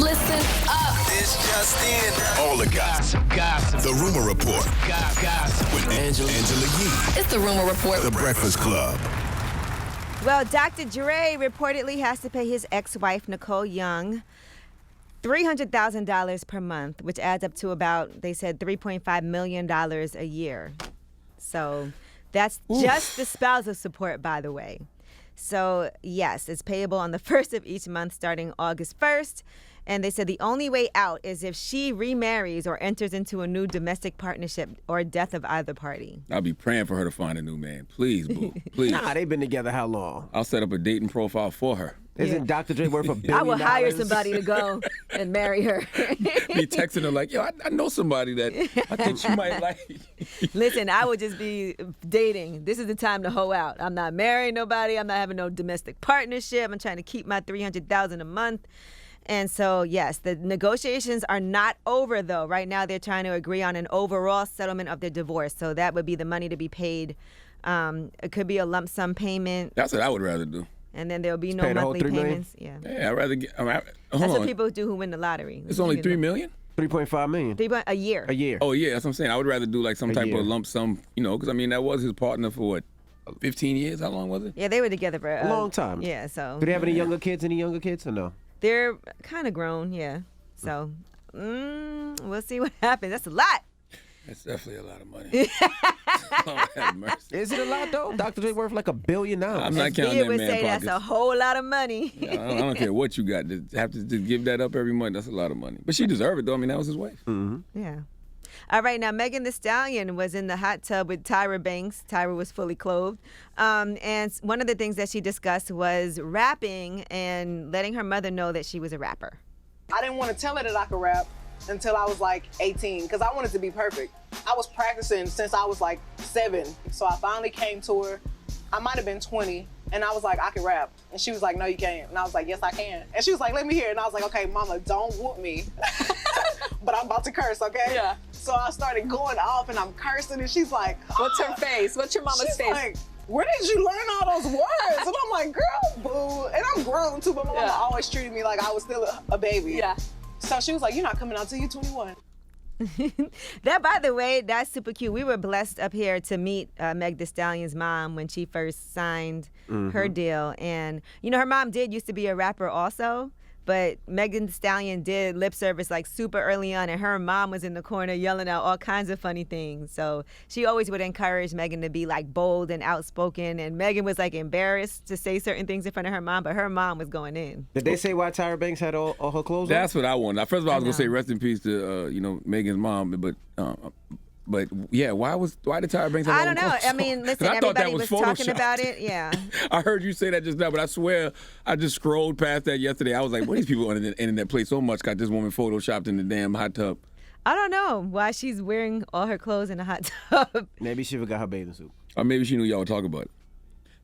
Listen up. It's just in. All the gossip. The Rumor Report. Gossip. With Angela Yee. It's the Rumor Report. The Breakfast Club. Well, Dr. Dre reportedly has to pay his ex-wife, Nicole Young, $300,000 per month, which adds up to about, they said, $3.5 million a year. So that's just the spousal support, by the way. So, yes, it's payable on the first of each month starting August 1st. And they said the only way out is if she remarries or enters into a new domestic partnership or death of either party. I'll be praying for her to find a new man. Please, boo. Please. Nah, they've been together how long? I'll set up a dating profile for her. Isn't Dr. Dre worth $1 billion? I will hire somebody to go and marry her. Be texting her like, yo, I know somebody that I think she might like. Listen, I would just be dating. This is the time to hoe out. I'm not marrying nobody. I'm not having no domestic partnership. I'm trying to keep my $300,000 a month. And so, yes, the negotiations are not over, though. Right now, they're trying to agree on an overall settlement of their divorce. So that would be the money to be paid. It could be a lump sum payment. That's what I would rather do. And then there'll be no monthly payments. Yeah, I'd rather get. That's what people do who win the lottery. It's only $3 million? $3.5 million. A year. A year. Oh, yeah, that's what I'm saying. I would rather do like some type of lump sum, because, I mean, that was his partner for what? 15 years? How long was it? Yeah, they were together for a long time. Yeah, so. Do they have any younger kids or no? They're kind of grown, yeah. So, we'll see what happens. That's a lot. That's definitely a lot of money. Lord have mercy. Is it a lot, though? Dr. Dre worth like $1 billion. I'm not counting that would man say pockets. that's a whole lot of money. Yeah, I don't care what you got. To have to just give that up every month, that's a lot of money. But she deserved it, though. I mean, that was his wife. Mm-hmm. Yeah. All right, now Megan Thee Stallion was in the hot tub with Tyra Banks. Tyra was fully clothed. And one of the things that she discussed was rapping and letting her mother know that she was a rapper. I didn't want to tell her that I could rap until I was like 18 because I wanted to be perfect. I was practicing since I was like 7. So I finally came to her. I might have been 20. And I was like, I can rap. And she was like, no, you can't. And I was like, yes, I can. And she was like, let me hear it. And I was like, okay, mama, don't whoop me. But I'm about to curse, okay? Yeah. So I started going off and I'm cursing. And she's like, what's her face? What's your mama's she's face? Like, where did you learn all those words? And I'm like, girl, boo. And I'm grown too, but my mama always treated me like I was still a baby. Yeah. So she was like, you're not coming out till you're 21. That, by the way, that's super cute. We were blessed up here to meet Meg Thee Stallion's mom when she first signed her deal. And, her mom used to be a rapper also. But Megan Thee Stallion did lip service like super early on, and her mom was in the corner yelling out all kinds of funny things. So she always would encourage Megan to be like bold and outspoken, and Megan was like embarrassed to say certain things in front of her mom, but her mom was going in. Did they say why Tyra Banks had all her clothes on? That's what I wanted. First of all, I was going to say rest in peace to, Megan's mom, but yeah, why did Tyra Banks have I don't know. I mean, listen, everybody was talking about it. Yeah. I heard you say that just now, but I swear I just scrolled past that yesterday. I was like, what these people on the internet play so much got this woman photoshopped in the damn hot tub. I don't know why she's wearing all her clothes in a hot tub. Maybe she forgot her bathing suit. Or maybe she knew y'all would talk about it.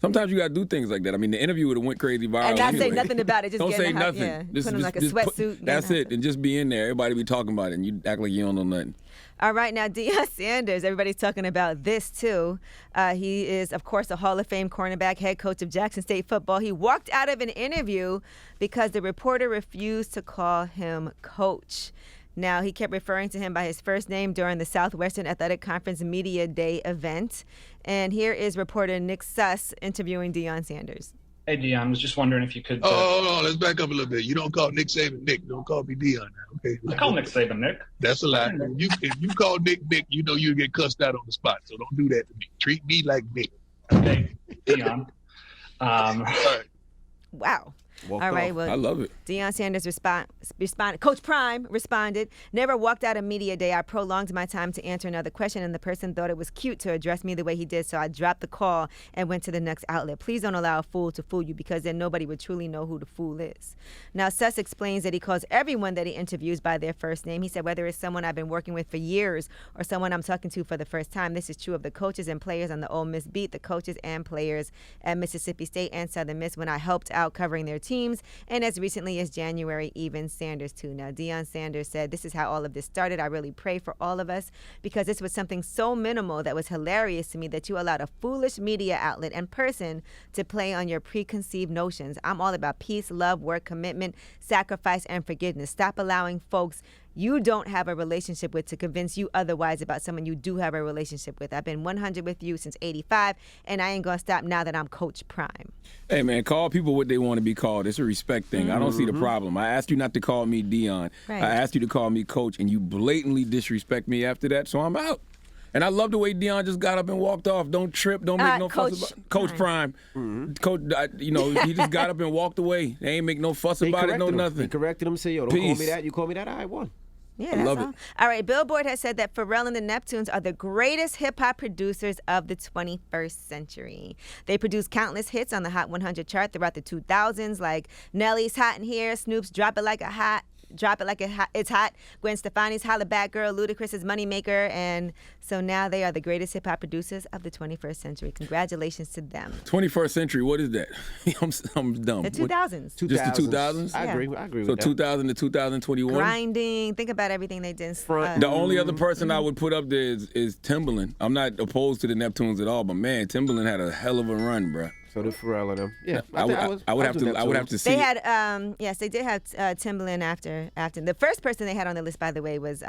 Sometimes you got to do things like that. I mean, the interview would have went crazy viral And not anyway. say nothing about it. Just don't say hot, nothing. Yeah. Just, put on like a sweatsuit. That's it. And just be in there. Everybody be talking about it. And you act like you don't know nothing. All right, now Deion Sanders, everybody's talking about this too. He is, of course, a Hall of Fame cornerback, head coach of Jackson State football. He walked out of an interview because the reporter refused to call him coach. Now, he kept referring to him by his first name during the Southwestern Athletic Conference Media Day event. And here is reporter Nick Suss interviewing Deion Sanders. Hey, Deion, I was just wondering if you could... hold on. Let's back up a little bit. You don't call Nick Saban Nick. Don't call me Deion now, okay? I call Nick Saban Nick. That's a lie. If you call Nick Nick, you know you'll get cussed out on the spot. So don't do that to me. Treat me like Nick. Okay, Deion. All right. Wow. All right, well, I love it. Deion Sanders responded. Coach Prime responded, never walked out of media day. I prolonged my time to answer another question, and the person thought it was cute to address me the way he did, so I dropped the call and went to the next outlet. Please don't allow a fool to fool you, because then nobody would truly know who the fool is. Now, Suss explains that he calls everyone that he interviews by their first name. He said, whether it's someone I've been working with for years or someone I'm talking to for the first time, this is true of the coaches and players on the Ole Miss beat, the coaches and players at Mississippi State and Southern Miss when I helped out covering their team. teams, and as recently as January, even Sanders too. Now, Deion Sanders said, "This is how all of this started. I really pray for all of us because this was something so minimal that was hilarious to me that you allowed a foolish media outlet and person to play on your preconceived notions. I'm all about peace, love, work, commitment, sacrifice, and forgiveness. Stop allowing folks you don't have a relationship with to convince you otherwise about someone you do have a relationship with. I've been 100 with you since 85, and I ain't going to stop now that I'm Coach Prime." Hey, man, call people what they want to be called. It's a respect thing. I don't see the problem. I asked you not to call me Deion. Right. I asked you to call me Coach, and you blatantly disrespect me after that, so I'm out. And I love the way Deion just got up and walked off. Don't trip. Don't make no fuss about Coach Prime. Coach, he just got up and walked away. They ain't make no fuss about it, no nothing. He corrected him, said, yo, don't call me that. You call me that, I won. Yeah, that's love all. it. All right, Billboard has said that Pharrell and the Neptunes are the greatest hip-hop producers of the 21st century. They produced countless hits on the Hot 100 chart throughout the 2000s, like Nelly's Hot in Here, Snoop's Drop It Like It's Hot, Gwen Stefani's Holla Back Girl, Ludacris's Moneymaker, and so now they are the greatest hip-hop producers of the 21st century. Congratulations to them. 21st century, what is that? I'm dumb. The 2000s. Just the 2000s? I agree with So that. 2000 to 2021? Grinding. Think about everything they did. The only other person I would put up there is Timbaland. I'm not opposed to the Neptunes at all, but man, Timbaland had a hell of a run, bruh. So did Pharrell and them. Yeah, I would have to see. They had, yes, they did have Timbaland after. The first person they had on the list, by the way, was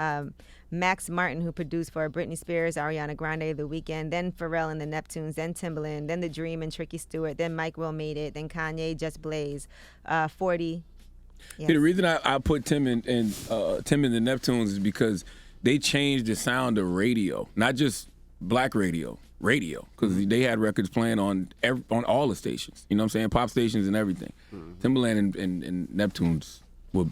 Max Martin, who produced for Britney Spears, Ariana Grande, The Weeknd, then Pharrell and the Neptunes, then Timbaland, then The Dream and Tricky Stewart, then Mike Will Made It, then Kanye, Just Blaze, 40. Yes. See, the reason I put Tim and the Neptunes is because they changed the sound of radio, not just black radio, because they had records playing on all the stations. You know what I'm saying? Pop stations and everything. Timbaland and Neptunes were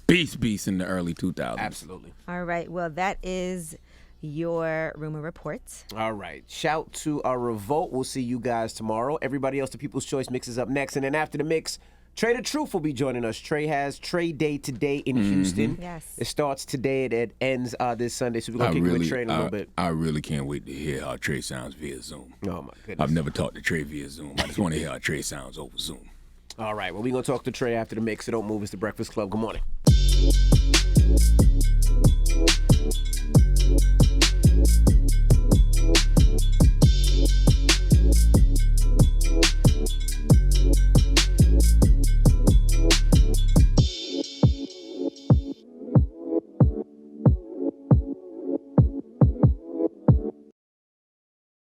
beasts in the early 2000s. Absolutely. All right. Well, that is your rumor report. All right. Shout to our Revolt. We'll see you guys tomorrow. Everybody else, the People's Choice mix is up next. And then after the mix, Trey the Truth will be joining us. Trey has Trey Day today in Houston. Yes. It starts today and it ends this Sunday. So we're going to kick it with Trey in a little bit. I really can't wait to hear how Trey sounds via Zoom. Oh, my goodness. I've never talked to Trey via Zoom. I just want to hear how Trey sounds over Zoom. All right. Well, we're going to talk to Trey after the mix. So don't move. It's the Breakfast Club. Good morning.